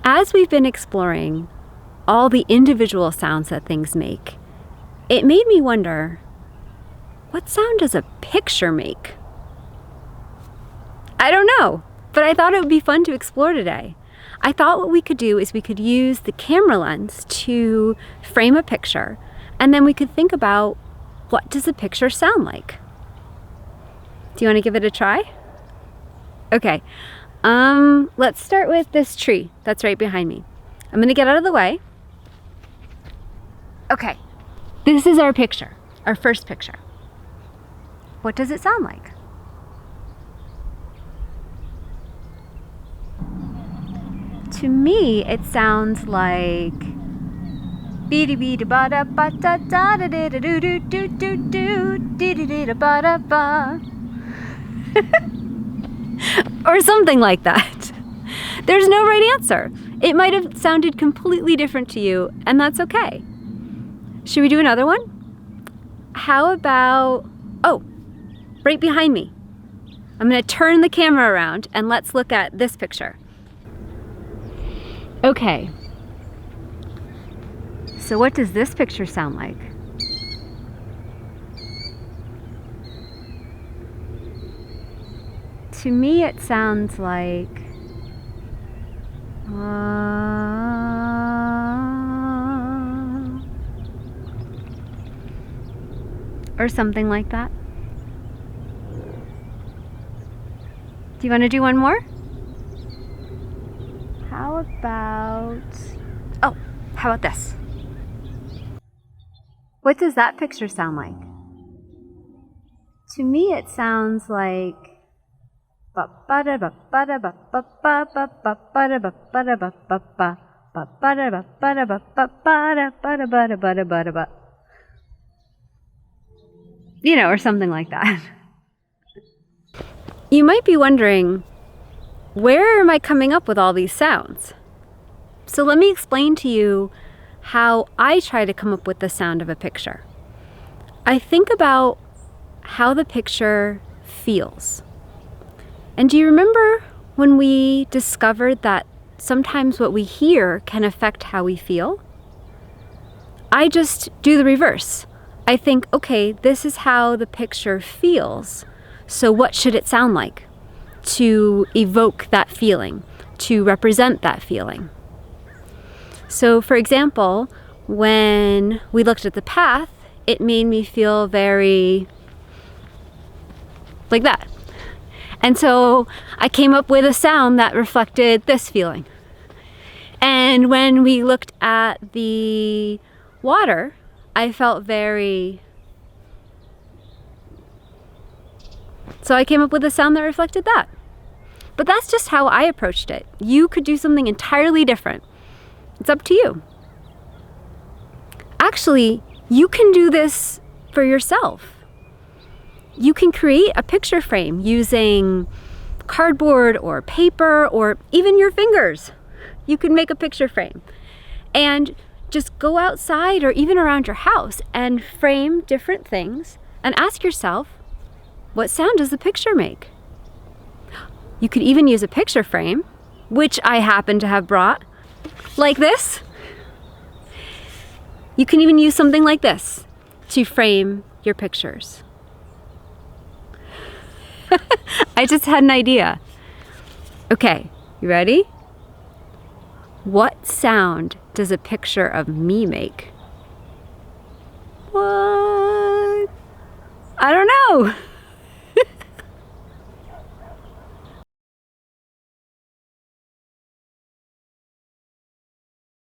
As we've been exploring all the individual sounds that things make, it made me wonder, what sound does a picture make? I don't know, but I thought it would be fun to explore today. I thought what we could do is we could use the camera lens to frame a picture, and then we could think about, what does a picture sound like? Do you want to give it a try? Okay, let's start with this tree that's right behind me. I'm gonna get out of the way. Okay, this is our picture, our first picture. What does it sound like? To me, it sounds like or something like that. There's no right answer. It might have sounded completely different to you, and that's okay. Should we do another one? How about, right behind me. I'm gonna turn the camera around and let's look at this picture. Okay. So what does this picture sound like? To me, it sounds like or something like that. Do you want to do one more? How about this? What does that picture sound like? To me, it sounds like or something like that. You might be wondering, where am I coming up with all these sounds? So let me explain to you how I try to come up with the sound of a picture. I think about how the picture feels. And do you remember when we discovered that sometimes what we hear can affect how we feel? I just do the reverse. I think, okay, this is how the picture feels, so what should it sound like to evoke that feeling, to represent that feeling? So for example, when we looked at the path, it made me feel very like that. And so I came up with a sound that reflected this feeling. And when we looked at the water, I felt very... So I came up with a sound that reflected that. But that's just how I approached it. You could do something entirely different. It's up to you. Actually, you can do this for yourself. You can create a picture frame using cardboard or paper or even your fingers. You can make a picture frame and just go outside or even around your house and frame different things and ask yourself, what sound does the picture make? You could even use a picture frame, which I happen to have brought, like this. You can even use something like this to frame your pictures. I just had an idea. Okay, you ready? What sound does a picture of me make? What? I don't know.